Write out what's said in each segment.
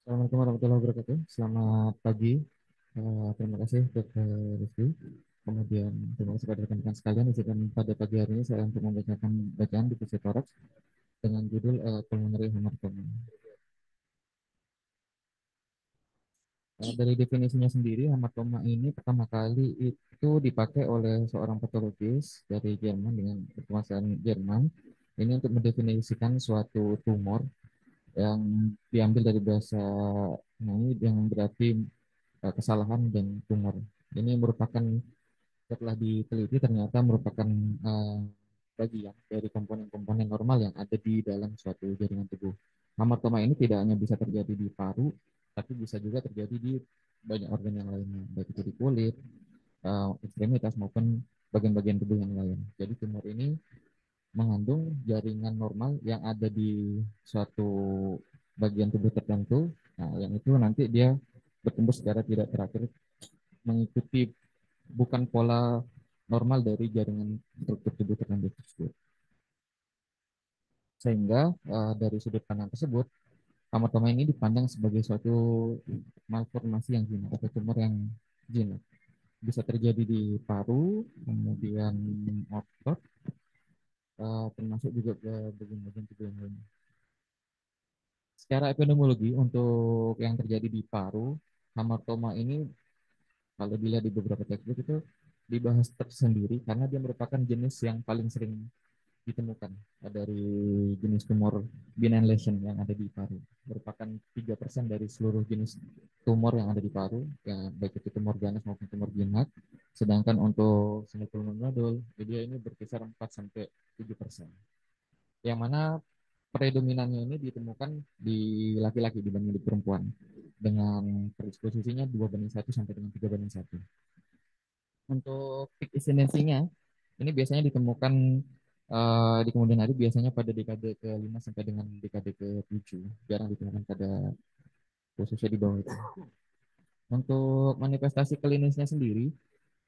Assalamualaikum warahmatullahi wabarakatuh. Selamat pagi. Terima kasih Dr. Rizky. Kemudian terima kasih pada rekan-rekan sekalian. Izinkan pada pagi hari ini saya untuk membacakan bacaan di Toraks dengan judul Pulmonary Hemartoma. Dari definisinya sendiri, hematoma ini pertama kali itu dipakai oleh seorang patologis dari Jerman dengan kekuasaan Jerman. Ini untuk mendefinisikan suatu tumor yang diambil dari bahasa ini yang berarti kesalahan dan tumor. Ini merupakan setelah diteliti ternyata merupakan uh, bagian dari komponen-komponen normal yang ada di dalam suatu jaringan tubuh. Hematoma ini tidak hanya bisa terjadi di paru, tapi bisa juga terjadi di banyak organ yang lainnya, baik itu di kulit, ekstremitas maupun bagian-bagian tubuh yang lain. Jadi tumor ini mengandung jaringan normal yang ada di suatu bagian tubuh tertentu, nah, yang itu nanti dia bertumbuh secara tidak teratur mengikuti bukan pola normal dari jaringan struktur tubuh tertentu tersebut. Sehingga dari sudut pandang tersebut, hematoma ini dipandang sebagai suatu malformasi yang jinak atau tumor yang jinak. Bisa terjadi di paru, kemudian otot, termasuk juga ke bagian-bagian tubuh yang lain. Secara epidemiologi untuk yang terjadi di paru, hematoma ini kalau dilihat di beberapa textbook itu dibahas tersendiri karena dia merupakan jenis yang paling sering ditemukan dari jenis tumor benign lesion yang ada di paru. Merupakan 3% dari seluruh jenis tumor yang ada di paru, ya, baik itu tumor ganas maupun tumor jinak. Sedangkan untuk sinus nodul, dia ini berkisar 4-7%. Yang mana predominannya ini ditemukan di laki-laki dibanding di perempuan dengan predisposisinya 2:1 sampai dengan 3:1. Untuk peak incidensinya ini biasanya ditemukan di kemudian hari biasanya pada dekade ke-5 sampai dengan dekade ke-7. Jarang ditemukan pada khususnya di bawah itu. Untuk manifestasi klinisnya sendiri,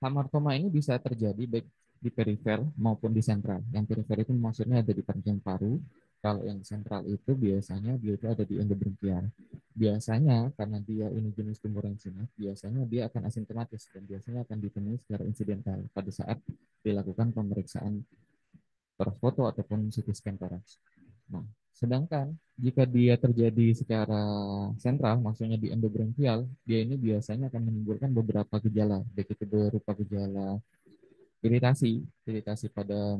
hamartoma ini bisa terjadi baik di perifer maupun di sentral. Yang perifer itu maksudnya ada di pergelangan paru. Kalau yang sentral itu biasanya dia itu ada di endobronkial. Biasanya karena dia ini jenis tumor yang jinak, biasanya dia akan asimptomatis dan biasanya akan ditemui secara insidental pada saat dilakukan pemeriksaan toraks foto ataupun CT scan toraks. Nah, sedangkan jika dia terjadi secara sentral, maksudnya di endobronkial, dia ini biasanya akan menimbulkan beberapa gejala, baik itu berupa gejala iritasi, iritasi pada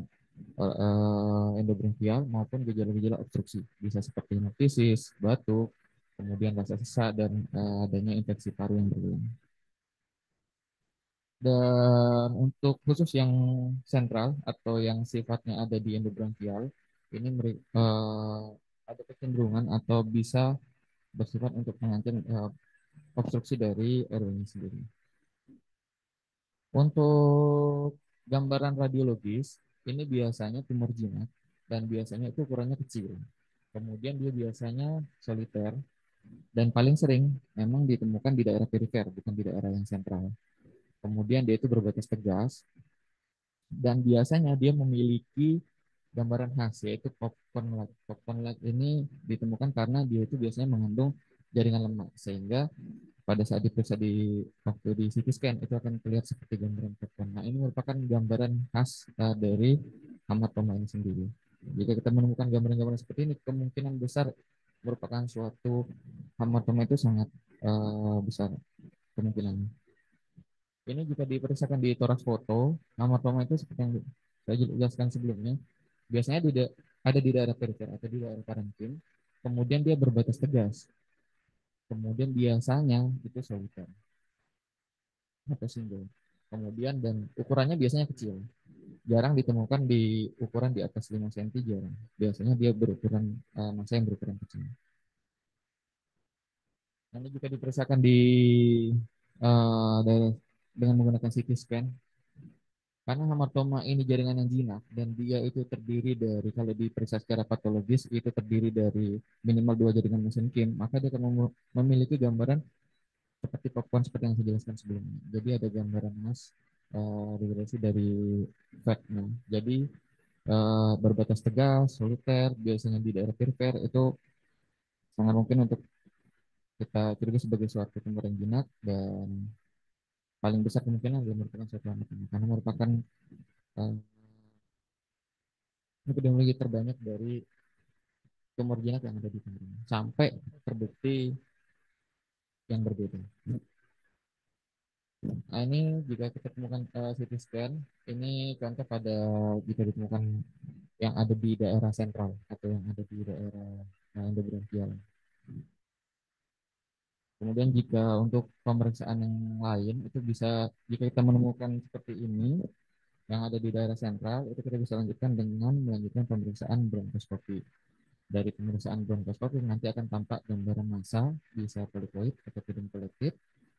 endobronkial maupun gejala-gejala obstruksi, bisa seperti hemoptysis, batuk, kemudian rasa sesak dan adanya infeksi paru yang berulang. Dan untuk khusus yang sentral atau yang sifatnya ada di endobronkial, ini ada kecenderungan atau bisa bersifat untuk mengancam obstruksi dari airway sendiri. Untuk gambaran radiologis, ini biasanya tumor jinak dan biasanya itu ukurannya kecil. Kemudian dia biasanya soliter dan paling sering memang ditemukan di daerah perifer, bukan di daerah yang sentral. Kemudian dia itu berbatas tegas dan biasanya dia memiliki gambaran khas yaitu popcorn light. Popcorn light ini ditemukan karena dia itu biasanya mengandung jaringan lemak sehingga pada saat diperiksa di waktu di CT scan itu akan terlihat seperti gambaran popcorn. Nah, ini merupakan gambaran khas dari hematoma ini sendiri. Jika kita menemukan gambaran-gambaran seperti ini, kemungkinan besar merupakan suatu hematoma itu sangat besar kemungkinan. Ini jika diperiksakan di torax foto, hematoma itu seperti yang saya jelaskan sebelumnya, biasanya ada di daerah perifer atau di daerah parenkim, kemudian dia berbatas tegas, kemudian biasanya itu soliter atau single. Kemudian dan ukurannya biasanya kecil, jarang ditemukan di ukuran di atas 5 cm jarang. Biasanya dia berukuran massa yang berukuran kecil. Nanti jika diperiksakan di dengan menggunakan CT scan, karena hematoma ini jaringan yang jinak dan dia itu terdiri dari kalau diperiksa secara patologis itu terdiri dari minimal 2 jaringan mesenkim, maka dia akan memiliki gambaran seperti popcorn seperti yang saya jelaskan sebelumnya. Jadi ada gambaran mas regulasi dari fatnya. Jadi berbatas tegas, soliter, biasanya di daerah perifer itu sangat mungkin untuk kita curiga sebagai suatu tumor yang jinak dan paling besar kemungkinan dia merupakan suatu anak karena merupakan uh, epidemiologi terbanyak dari tumor jinak yang ada di Tangerang sampai terbukti yang berbeda. Nah, ini jika kita temukan CT scan, ini contoh pada jika ditemukan yang ada di daerah sentral atau yang ada di daerah endobronkial. Kemudian jika untuk pemeriksaan yang lain itu bisa jika kita menemukan seperti ini yang ada di daerah sentral itu kita bisa lanjutkan dengan melanjutkan pemeriksaan bronkoskopi. Dari pemeriksaan bronkoskopi nanti akan tampak gambaran massa bisa polikoid atau tidak kolektif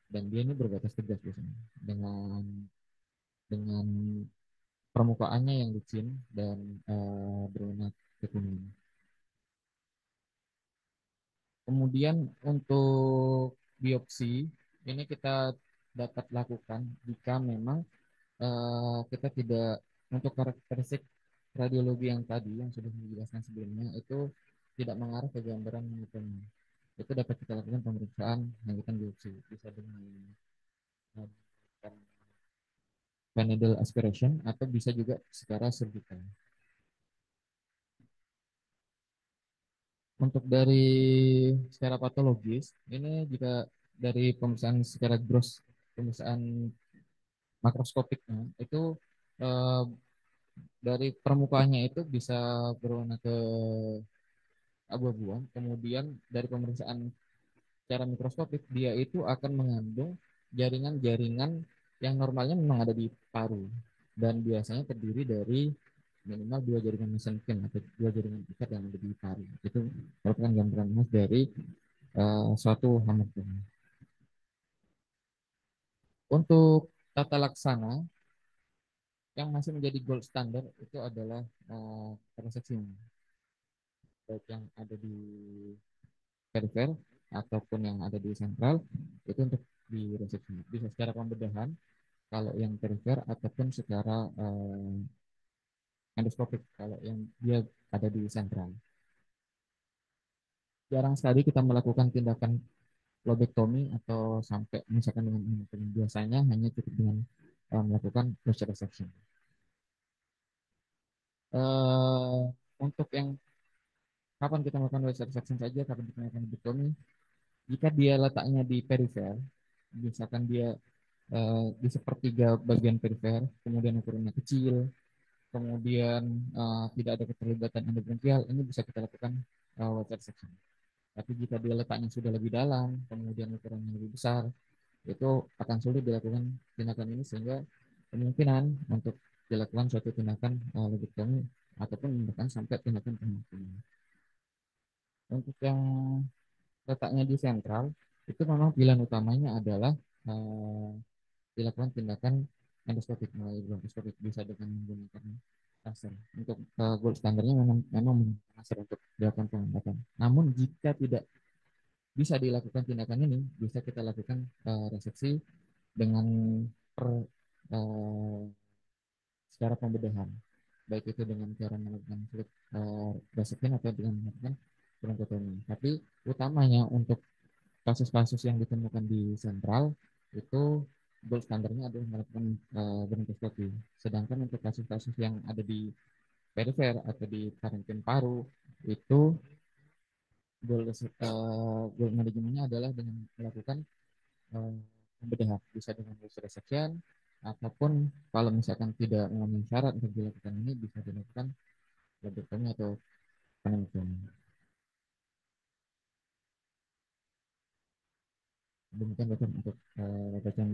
dan dia ini berbatas tegas biasanya dengan permukaannya yang licin dan berwarna kekuningan. Kemudian untuk biopsi ini kita dapat lakukan jika memang kita tidak untuk karakteristik radiologi yang tadi yang sudah dijelaskan sebelumnya itu tidak mengarah ke gambaran monotomi. Itu dapat kita lakukan pemeriksaan lanjutan biopsi bisa dengan needle aspiration atau bisa juga secara surgical. Untuk dari secara patologis, ini jika dari pemeriksaan secara gross, pemeriksaan makroskopiknya itu eh, dari permukaannya itu bisa berwarna ke abu-abuan. Kemudian dari pemeriksaan secara mikroskopik dia itu akan mengandung jaringan-jaringan yang normalnya memang ada di paru dan biasanya terdiri dari minimal dua jaringan mesenkin atau dua jaringan ikat yang ada di paru. Itu merupakan gambaran khas dari suatu hematoma. Untuk tata laksana yang masih menjadi gold standard itu adalah reseksi baik yang ada di perifer ataupun yang ada di sentral itu untuk di reseksi bisa secara pembedahan kalau yang perifer ataupun secara endoskopik kalau yang dia ada di sentral. Jarang sekali kita melakukan tindakan lobektomi atau sampai misalkan dengan hematoma. Biasanya hanya cukup dengan melakukan pressure resection. Uh, untuk yang kapan kita melakukan pressure resection saja, kapan kita melakukan lobektomi, jika dia letaknya di perifer, misalkan dia di sepertiga bagian perifer, kemudian ukurannya kecil, kemudian tidak ada keterlibatan endobronkial, ini bisa kita lakukan water section. Tapi jika dia letaknya sudah lebih dalam, kemudian ukurannya lebih besar, itu akan sulit dilakukan tindakan ini sehingga kemungkinan untuk dilakukan suatu tindakan lobektomi ataupun bahkan sampai tindakan penghentian. Untuk yang letaknya di sentral, itu memang pilihan utamanya adalah uh, dilakukan tindakan endoskopik melalui bronkoskopik bisa dengan menggunakan laser. Untuk gold standarnya memang menggunakan laser untuk dilakukan pengobatan. Namun jika tidak bisa dilakukan tindakan ini, bisa kita lakukan reseksi dengan per, uh, secara pembedahan, baik itu dengan cara melakukan slit resection atau dengan melakukan bronkotomi. Tapi utamanya untuk kasus-kasus yang ditemukan di sentral itu gold standarnya adalah melakukan bronkoskopi. Sedangkan untuk kasus-kasus yang ada di perifer atau di parenkim paru itu gold manajemennya adalah dengan melakukan pembedahan bisa dengan laser resection ataupun kalau misalkan tidak memenuhi syarat untuk dilakukan ini bisa dilakukan lobektomi atau penembakanan. Demikian dokter untuk bacaan